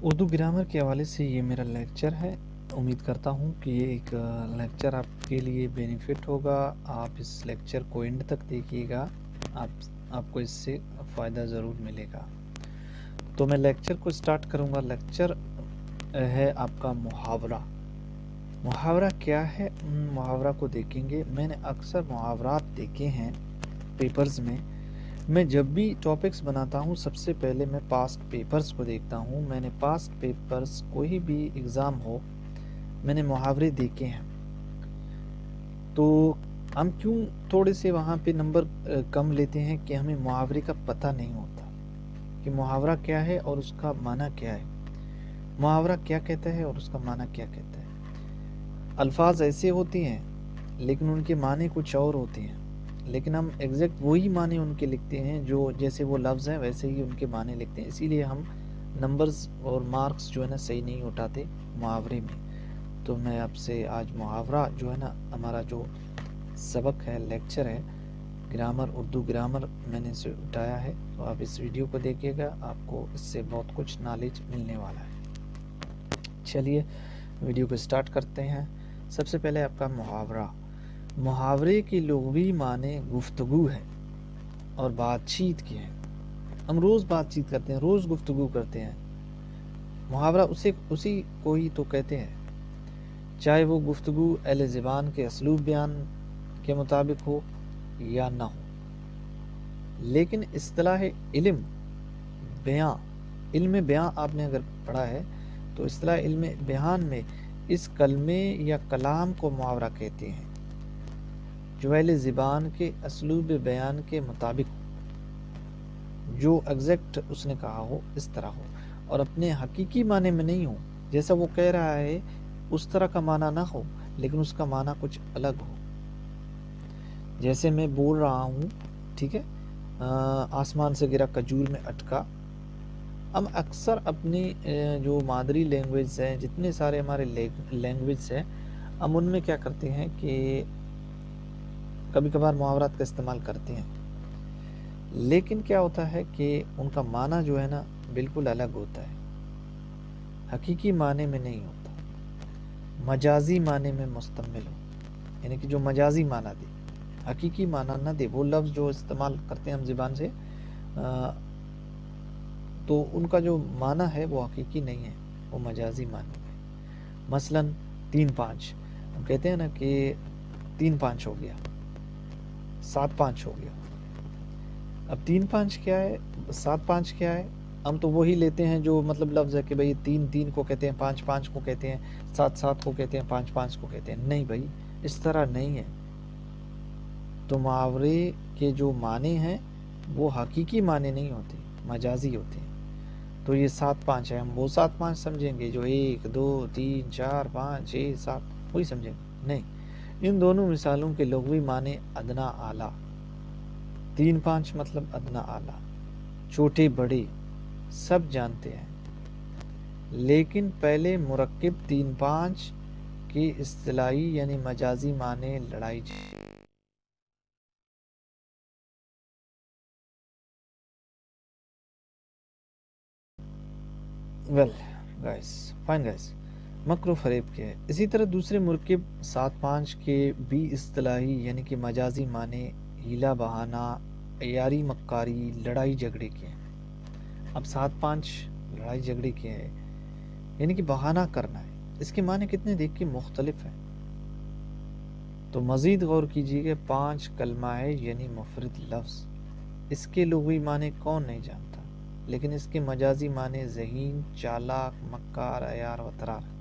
Urdu grammar کے حوالے سے یہ میرا لیکچر ہے۔ امید کرتا ہوں کہ یہ ایک لیکچر آپ کے لیے بینیفٹ ہوگا۔ آپ اس لیکچر کو اینڈ تک دیکھیے گا، آپ کو اس سے فائدہ ضرور ملے گا۔ تو میں لیکچر کو سٹارٹ کروں گا۔ لیکچر ہے آپ کا محاورہ۔ محاورہ کیا ہے؟ محاورہ کو دیکھیں گے۔ میں نے اکثر محاورات دیکھے ہیں پیپرز میں۔ میں جب بھی ٹاپکس بناتا ہوں سب سے پہلے میں پاسٹ پیپرز کو دیکھتا ہوں۔ میں نے پاسٹ پیپرز کوئی بھی ایگزام ہو، میں نے محاورے دیکھے ہیں۔ تو ہم کیوں تھوڑے سے وہاں پہ نمبر کم لیتے ہیں کہ ہمیں محاورے کا پتہ نہیں ہوتا کہ محاورہ کیا ہے اور اس کا معنی کیا ہے، محاورہ کیا کہتا ہے اور اس کا معنی کیا کہتا ہے۔ الفاظ ایسے ہوتے ہیں لیکن ان کے معنی کچھ اور ہوتے ہیں، لیکن ہم ایگزیکٹ وہی معنی ان کے لکھتے ہیں جو جیسے وہ لفظ ہیں ویسے ہی ان کے معنی لکھتے ہیں۔ اسی لیے ہم نمبرز اور مارکس جو ہے نا صحیح نہیں اٹھاتے محاورے میں۔ تو میں آپ سے آج محاورہ جو ہے نا ہمارا جو سبق ہے، لیکچر ہے گرامر، اردو گرامر میں نے اسے اٹھایا ہے۔ تو آپ اس ویڈیو کو دیکھیے گا، آپ کو اس سے بہت کچھ نالج ملنے والا ہے۔ چلیے ویڈیو کو سٹارٹ کرتے ہیں۔ سب سے پہلے آپ کا محاورہ۔ محاورے کی لغوی معنی گفتگو ہے اور بات چیت کی ہے۔ ہم روز بات چیت کرتے ہیں، روز گفتگو کرتے ہیں۔ محاورہ اسی کو ہی تو کہتے ہیں، چاہے وہ گفتگو اہل زبان کے اسلوب بیان کے مطابق ہو یا نہ ہو۔ لیکن اصطلاح علم بیان آپ نے اگر پڑھا ہے تو اصطلاح علم بیان میں اس کلمے یا کلام کو محاورہ کہتے ہیں جو اہل زبان کے اسلوب بیان کے مطابق ہو، جو ایگزیکٹ اس نے کہا ہو اس طرح ہو اور اپنے حقیقی معنی میں نہیں ہو۔ جیسا وہ کہہ رہا ہے اس طرح کا معنی نہ ہو، لیکن اس کا معنی کچھ الگ ہو۔ جیسے میں بول رہا ہوں، ٹھیک ہے، آسمان سے گرا کھجور میں اٹکا۔ ہم اکثر اپنی جو مادری لینگویج ہے، جتنے سارے ہمارے لینگویج ہیں، ہم ان میں کیا کرتے ہیں کہ کبھی کبھار محاورات کا استعمال کرتے ہیں، لیکن کیا ہوتا ہے کہ ان کا معنی جو ہے نا بالکل الگ ہوتا ہے، حقیقی معنی میں نہیں ہوتا، مجازی معنی میں مستعمل ہو، یعنی کہ جو مجازی معنی دے، حقیقی معنی نہ دے۔ وہ لفظ جو استعمال کرتے ہیں ہم زبان سے، تو ان کا جو معنی ہے وہ حقیقی نہیں ہے، وہ مجازی معنی ہے۔ مثلا 3-5 ہم کہتے ہیں نا کہ 3-5 ہو گیا، 7-5 ہو گیا۔ اب 3-5 کیا ہے، 7-5 کیا ہے؟ ہم تو وہی لیتے ہیں جو مطلب لفظ ہے کہ بھئی 3-3 کو کہتے ہیں، 5-5 کو کہتے ہیں، 7-7 کو کہتے ہیں، 5-5 کو کہتے ہیں۔ نہیں بھائی، اس طرح نہیں ہے۔ تو محاورے کے جو معنی ہیں وہ حقیقی معنی نہیں ہوتے، مجازی ہوتے ہیں۔ تو یہ 7-5 ہے، ہم وہ 7-5 سمجھیں گے جو 1 2 3 4 5 6 7 وہی سمجھیں گے؟ نہیں، ان دونوں مثالوں کے لغوی معنی ادنا اعلیٰ۔ 3-5 مطلب ادنا اعلیٰ، چھوٹے بڑے سب جانتے ہیں، لیکن پہلے مرکب 3-5 کی اصطلاحی یعنی مجازی معنی لڑائی فائن گائز، مکر و فریب کے ہے۔ اسی طرح دوسرے مرکب 7-5 کے بھی اصطلاحی یعنی کہ مجازی معنی ہیلا بہانہ، عیاری مکاری، لڑائی جھگڑے کے ہیں۔ اب 7-5 لڑائی جھگڑے کے ہے یعنی کہ بہانہ کرنا ہے، اس کے معنی کتنے دیکھ کے مختلف ہیں۔ تو مزید غور کیجیے کہ 5 کلمہ ہے یعنی مفرد لفظ، اس کے لغوی معنی کون نہیں جانتا، لیکن اس کے مجازی معنی ذہین، چالاک، مکار، عیار و ترار۔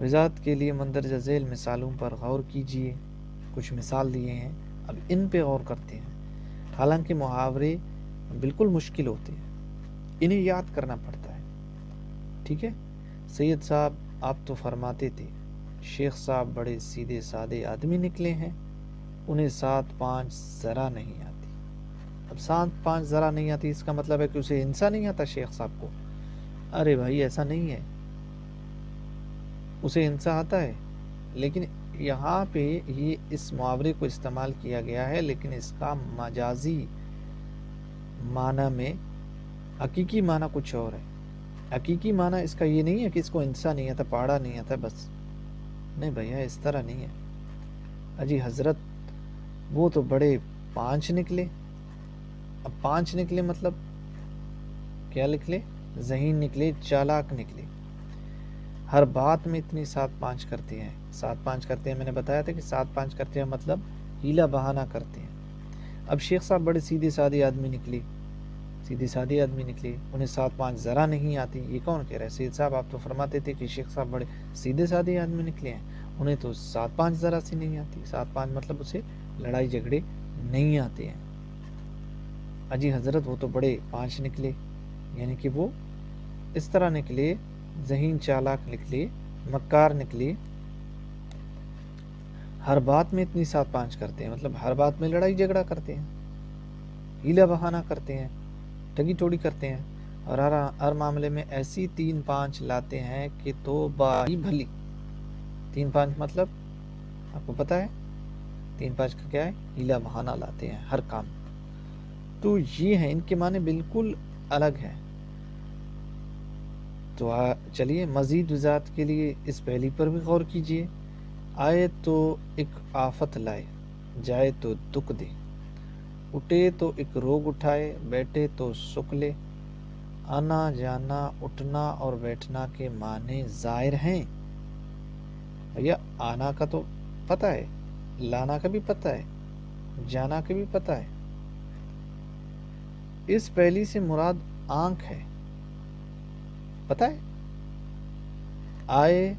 وضاحت کے لیے مندرجہ ذیل مثالوں پر غور کیجیے، کچھ مثال دیے ہیں، اب ان پہ غور کرتے ہیں۔ حالانکہ محاورے بالکل مشکل ہوتے ہیں، انہیں یاد کرنا پڑتا ہے، ٹھیک ہے۔ سید صاحب آپ تو فرماتے تھے شیخ صاحب بڑے سیدھے سادے آدمی نکلے ہیں، انہیں 7-5 ذرا نہیں آتی۔ اب 7-5 ذرا نہیں آتی، اس کا مطلب ہے کہ اسے ہنسا نہیں آتا شیخ صاحب کو؟ ارے بھائی ایسا نہیں ہے، اسے ہنسا آتا ہے، لیکن یہاں پہ یہ اس محاورے کو استعمال کیا گیا ہے، لیکن اس کا مجازی معنی میں حقیقی معنی کچھ اور ہے۔ حقیقی معنی اس کا یہ نہیں ہے کہ اس کو انسان نہیں آتا، پہاڑا نہیں آتا بس، نہیں بھیا اس طرح نہیں ہے۔ اجی حضرت وہ تو بڑے 5 نکلے، اب 5 نکلے مطلب کیا نکلے؟ ذہین نکلے، چالاک نکلے، ہر بات میں اتنی 7-5 کرتے ہیں، 7-5 کرتے ہیں، میں نے بتایا تھا کہ 7-5 کرتے ہیں مطلب ہیلا بہانہ کرتے ہیں۔ اب شیخ صاحب بڑے سیدھے سادے آدمی نکلے، سیدھے سادے آدمی نکلے، انہیں 7-5 ذرا نہیں آتی، یہ کون کہہ رہے؟ سید صاحب آپ تو فرماتے تھے کہ شیخ صاحب بڑے سیدھے سادے آدمی نکلے ہیں، انہیں تو 7-5 ذرا سی نہیں آتی، 7-5 مطلب اسے لڑائی جھگڑے نہیں آتے ہیں۔ اجی حضرت وہ تو بڑے 5 نکلے، یعنی کہ وہ اس طرح نکلے، ذہین چالاک نکلے، مکار نکلے، ہر بات میں اتنی 7-5 کرتے ہیں، مطلب ہر بات میں لڑائی جھگڑا کرتے ہیں، ہیلا بہانہ کرتے ہیں، ٹگی ٹوڑی کرتے ہیں، اور ہر معاملے میں ایسی 3-5 لاتے ہیں کہ توبہ ہی بھلی۔ 3-5 مطلب آپ کو پتا ہے 3-5 کا کیا ہے؟ ہیلا بہانہ لاتے ہیں ہر کام۔ تو یہ ہے، ان کے معنی بالکل الگ ہے۔ تو چلیے مزید وضاحت کے لیے اس پہلی پر بھی غور کیجئے۔ آئے تو ایک آفت لائے، جائے تو دکھ دے، اٹھے تو ایک روگ اٹھائے، بیٹھے تو سکھ لے، آنا جانا اٹھنا اور بیٹھنا کے معنی ظاہر ہیں۔ بھیا آنا کا تو پتہ ہے، لانا کا بھی پتہ ہے، جانا کا بھی پتہ ہے۔ اس پہلی سے مراد آنکھ ہے، پتہ ہے؟ آئے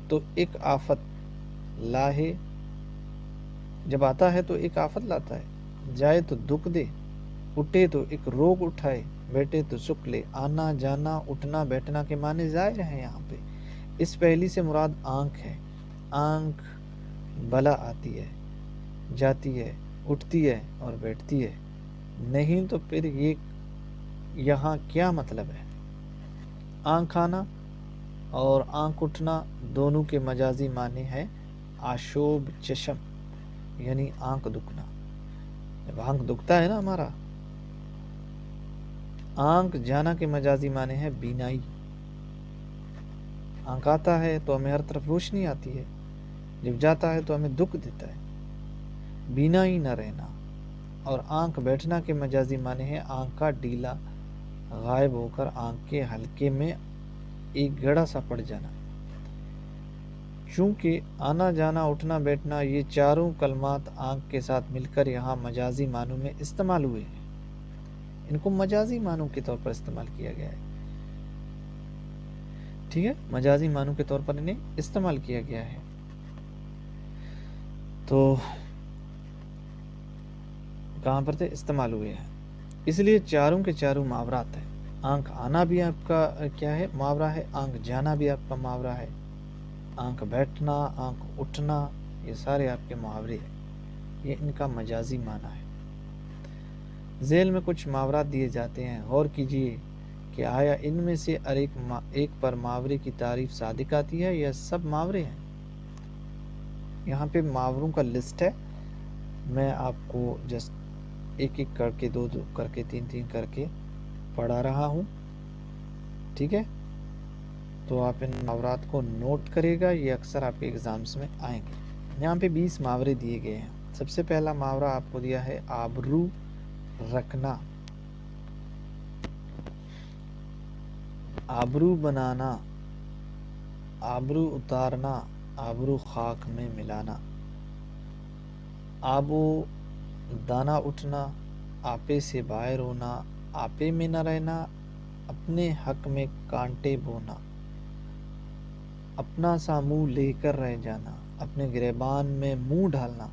تو ایک آفت لاہے، جب آتا ہے تو ایک آفت لاتا ہے، جائے تو دکھ دے، اٹھے تو ایک روگ اٹھائے، بیٹھے تو سکھ لے، آنا جانا اٹھنا بیٹھنا کے معنی ظاہر ہیں یہاں پہ۔ اس پہلی سے مراد آنکھ ہے، آنکھ بلا آتی ہے، جاتی ہے، اٹھتی ہے اور بیٹھتی ہے، نہیں تو پھر یہ یہاں کیا مطلب ہے؟ آنکھ آنا اور آنکھ اٹھنا دونوں کے مجازی معنی ہے آشوب چشم، یعنی آنکھ دکھنا۔ جب آنکھ دکھتا ہے نا ہمارا، آنکھ جانا کے مجازی معنی ہے بینائی۔ آنکھ آتا ہے تو ہمیں ہر طرف روشنی آتی ہے، جب جاتا ہے تو ہمیں دکھ دیتا ہے، بینائی نہ رہنا۔ اور آنکھ بیٹھنا کے مجازی معنی ہے آنکھ کا ڈیلا غائب ہو کر آنکھ کے حلقے میں ایک گڑا سا پڑ جانا۔ چونکہ آنا جانا اٹھنا بیٹھنا یہ چاروں کلمات آنکھ کے ساتھ مل کر یہاں مجازی معنوں میں استعمال ہوئے ہیں، ان کو مجازی معنوں کے طور پر استعمال کیا گیا ہے، ٹھیک ہے؟ مجازی معنوں کے طور پر انہیں استعمال کیا گیا ہے۔ تو کہاں پر تھے؟ استعمال ہوئے ہیں، اس لیے چاروں کے چاروں محاورات ہیں۔ آنکھ آنا بھی آپ کا کیا ہے؟ محاورہ ہے، آنکھ جانا بھی آپ کا محاورہ ہے، آنکھ بیٹھنا، آنکھ اٹھنا، یہ سارے آپ کے محاورے ہیں، یہ ان کا مجازی معنی ہے۔ ذیل میں کچھ محاورات دیے جاتے ہیں، غور کیجئے کہ آیا ان میں سے ہر ایک پر محاورے کی تعریف صادق آتی ہے یا سب محاورے ہیں؟ یہاں پہ محاوروں کا لسٹ ہے، میں آپ کو جسٹ ایک ایک کر کے، دو کر کے، تین کر کے پڑھا رہا ہوں، ٹھیک ہے؟ تو آپ ان محاورات کو نوٹ کرے گا، یہ اکثر آپ کے ایگزامز میں آئیں گے۔ یہاں پہ 20 محاورے دیے گئے ہیں۔ سب سے پہلا محاورہ آپ کو دیا ہے آبرو رکھنا، آبرو بنانا، آبرو اتارنا، آبرو خاک میں ملانا، آبو دانا اٹھنا، آپے سے باہر ہونا، آپے میں نہ رہنا، اپنے حق میں کانٹے بونا، اپنا سا منہ لے کر رہ جانا، اپنے گریبان میں منہ ڈالنا،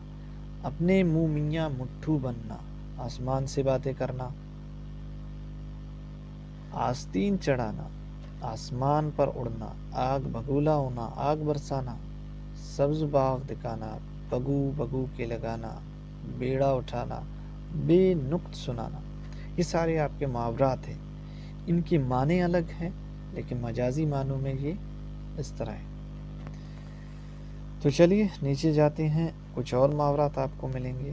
اپنے منہ میاں مٹھو بننا، آسمان سے باتیں کرنا، آستین چڑھانا، آسمان پر اڑنا، آگ بگولا ہونا، آگ برسانا، سبز باغ دکھانا، بگو بگو کے لگانا، بیڑا اٹھانا، بے نقط سنانا، یہ سارے آپ کے محاورات ہیں۔ ان کے معنی الگ ہیں لیکن مجازی معنوں میں یہ اس طرح ہے۔ تو چلیے نیچے جاتے ہیں، کچھ اور محاورات آپ کو ملیں گے۔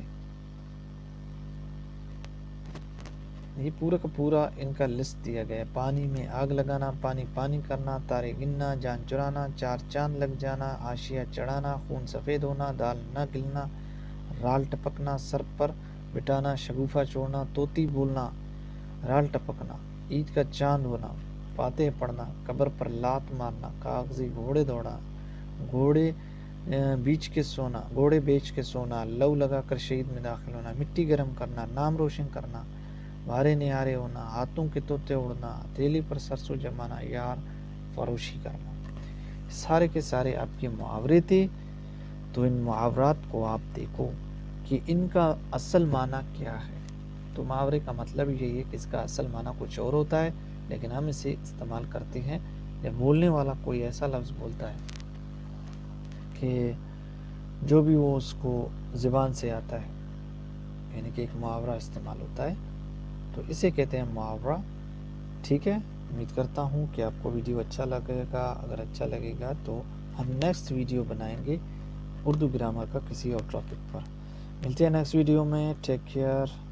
یہ پورا کا پورا ان کا لسٹ دیا گیا ہے۔ پانی میں آگ لگانا، پانی کرنا، تارے گننا، جان چرانا، 4 چاند لگ جانا، آشیا چڑھانا، خون سفید ہونا، دال نہ گلنا، رال ٹپکنا، سر پر بٹانا، شگوفہ چھوڑنا، طوطی بولنا، رال ٹپکنا، عید کا چاند ہونا، فاتح پڑھنا، قبر پر لات مارنا، کاغذی گھوڑے دوڑنا، گھوڑے بیچ کے سونا، لو لگا کر شہید میں داخل ہونا، مٹی گرم کرنا، نام روشن کرنا، بھارے نہارے ہونا، ہاتھوں کے طوطے اڑنا، ہتھیلی پر سرسوں جمانا، یار فروشی کرنا۔ سارے کے سارے آپ کے محاورے تھے۔ تو ان محاورات کو آپ دیکھو کہ ان کا اصل معنی کیا ہے۔ تو محاورے کا مطلب یہی ہے کہ اس کا اصل معنی کچھ اور ہوتا ہے، لیکن ہم اسے استعمال کرتے ہیں جب بولنے والا کوئی ایسا لفظ بولتا ہے کہ جو بھی وہ اس کو زبان سے آتا ہے، یعنی کہ ایک محاورہ استعمال ہوتا ہے، تو اسے کہتے ہیں محاورہ۔ ٹھیک ہے، امید کرتا ہوں کہ آپ کو ویڈیو اچھا لگے گا۔ اگر اچھا لگے گا تو ہم نیکسٹ ویڈیو بنائیں گے اردو گرامر کا کسی اور ٹاپک پر۔ ملتے ہیں نیکسٹ ویڈیو میں۔ Take care.